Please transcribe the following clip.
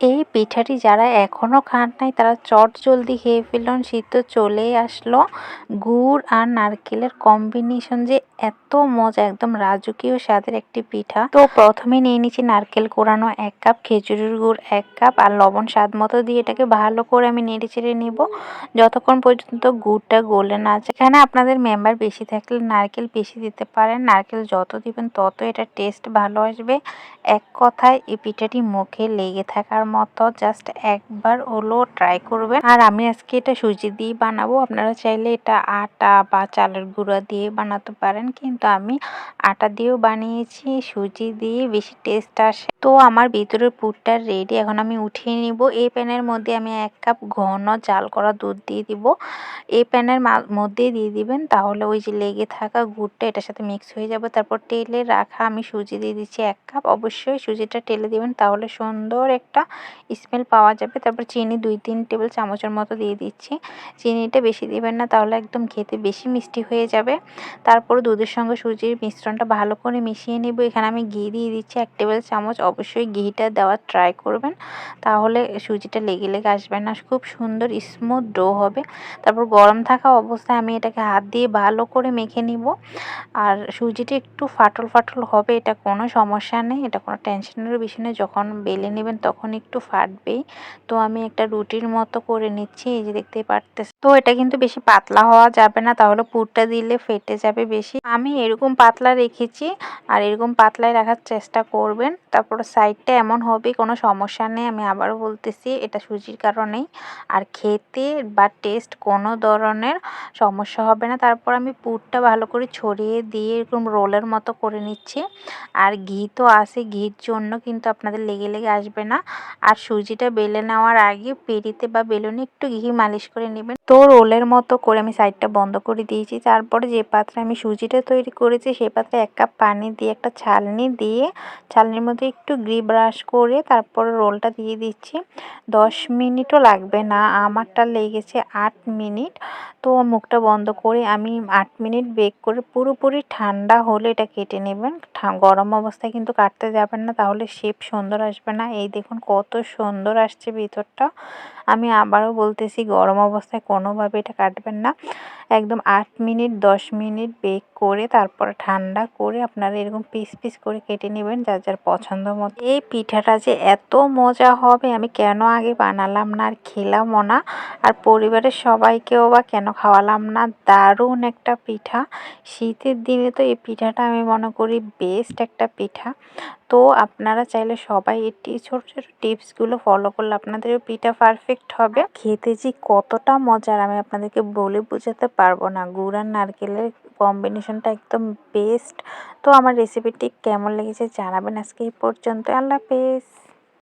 এই পিঠাটি যারা এখনো খান নাই তারা চটজলদি খেয়ে ফেলুন। শীত তো চলেই আসলো। গুড় আর নারকেলের কম্বিনেশন যে এত মজা, একদম রাজকীয় স্বাদের একটি পিঠা। তো প্রথমে নিয়ে নিচ্ছি নারকেল কোরানো 1 কাপ, খেজুরের গুড় 1 কাপ আর লবণ স্বাদ মতো দিয়ে এটাকে ভালো করে আমি নেড়ে চেড়ে নিব যতক্ষণ পর্যন্ত গুড়টা গলে না যায়। এখানে আপনাদের মেম্বার বেশি থাকলে নারকেল বেশি দিতে পারেন। নারকেল যত দিবেন তত এটা টেস্ট ভালো আসবে। এক কথায় এই পিঠাটি মুখে লেগে থাকার মতো, জাস্ট একবার হলো ট্রাই করবেন। আর আমি আজকে এটা সুজি দিয়ে বানাবো, আপনারা চাইলে এটা আটা বা চালের গুঁড়া দিয়ে বানাতে পারেন, কিন্তু আমি আটা দিয়েও বানিয়েছি, সুজি দিয়ে বেশি টেস্ট আসে। তো আমার ভিতরের পুরটা রেডি, এখন আমি উঠিয়ে নিব। এই প্যানের মধ্যে আমি 1 কাপ ঘন জাল করা দুধ দিয়ে দিব। এই প্যানের মধ্যে দিয়ে দিবেন, তাহলে ওই যে লেগে থাকা গুড়টা এটার সাথে মিক্স হয়ে যাবে। তারপর টেলে রাখা আমি সুজি দিয়ে দিচ্ছি 1 কাপ। অবশ্যই সুজিটা টেলে দিবেন, তাহলে সুন্দর একটা স্মেল পাওয়া যাবে। তারপর চিনি 2-3 টেবিল চামচের মতো দিয়ে দিচ্ছি। চিনিটা বেশি দিবেন না, তাহলে একদম খেতে বেশি মিষ্টি হয়ে যাবে। তারপর দুধের সঙ্গে সুজির মিশ্রণটা ভালো করে মিশিয়ে নেব। এখানে আমি ঘি দিয়ে দিচ্ছি 1 টেবিল চামচ। অবশ্যই ঘিটা দেওয়ার ট্রাই করবেন, তাহলে সুজিটা লেগে লেগে আসবে না, খুব সুন্দর স্মুথ ডো হবে। তারপর গরম থাকা অবস্থায় আমি এটাকে হাত দিয়ে ভালো করে মেখে নিব। আর সুজিটা একটু ফাটল ফাটল হবে, এটা কোনো সমস্যা নেই, এটা কোনো টেনশনের বিষয় নেই। যখন বেলে নেবেন তখন একটু ফাটবেই। তো আমি একটা রুটির মতো করে নিচ্ছি, এই যে দেখতেই পারতেছি। তো এটা কিন্তু বেশি পাতলা হওয়া যাবে না, তাহলে পুরটা দিলে ফেটে যাবে বেশি। আমি এরকম পাতলা রেখেছি, আর এরকম পাতলাই রাখার চেষ্টা করবেন। তারপর সাইডটা এমন হবে, কোনো সমস্যা নেই, আমি আবারও বলতেছি, এটা সুজির কারণেই। আর খেতে বা টেস্ট কোনো ধরনের সমস্যা হবে না। তারপর আমি পুরটা ভালো করে ছড়িয়ে দিয়ে এরকম রোলের মতো করে নিচ্ছি। আর ঘি তো আছে, ঘির জন্য কিন্তু আপনাদের লেগে লেগে আসবে না। আর সুজিটা বেলে নেওয়ার আগে পেরিতে বা বেলুনে একটু ঘি মালিশ করে নেবেন। তো রোলের মতো করে আমি সাইডটা বন্ধ করে দিয়েছি। তারপরে যে পাত্রে আমি সুজিটা তৈরি করেছি সেই পাত্রে 1 কাপ পানি দিয়ে একটা ছালনি দিয়ে ছালনির মধ্যে একটু ঘি ব্রাশ করে তারপরে রোলটা দিয়ে দিচ্ছি। 10 মিনিটও লাগবে না, আমারটা লেগেছে 8 মিনিট। তো মুখটা বন্ধ করে আমি 8 মিনিট বেক করে পুরোপুরি ঠান্ডা হলে এটা কেটে নেবেন। গরম অবস্থায় কিন্তু কাটতে যাবেন না, তাহলে শেপ সুন্দর আসবে না। এই দেখুন কত সুন্দর আসছে ভিতরটা। আমি আবারও বলতেছি, গরম অবস্থায় কোনোভাবে এটা কাটবেন না। একদম 8 মিনিট 10 মিনিট বেক করে তারপর ঠান্ডা করে আপনারা এরকম পিস পিস করে কেটে নেবেন যার যার পছন্দ মতো। এই পিঠাটা যে এত মজা হবে আমি কেন আগে বানালাম না আর খেলামও না, আর পরিবারের সবাইকেও বা কেন খাওয়ালাম না। দারুণ একটা পিঠা, শীতের দিনে তো এই পিঠাটা আমি মনে করি বেস্ট একটা পিঠা। তো আপনারা চাইলে সবাই এই ছোট ছোট টিপসগুলো ফলো করলে আপনাদেরও পিঠা পারফেক্ট হবে। খেতে যে কতটা মজার আমি আপনাদেরকে বলে বোঝাতে পারবো না। গুড় আর নারকেলের কম্বিনেশনটা একদম বেস্ট। তো আমার রেসিপিটি কেমন লেগেছে জানাবেন। আজকে এই পর্যন্ত, আল্লাহ হাফেজ।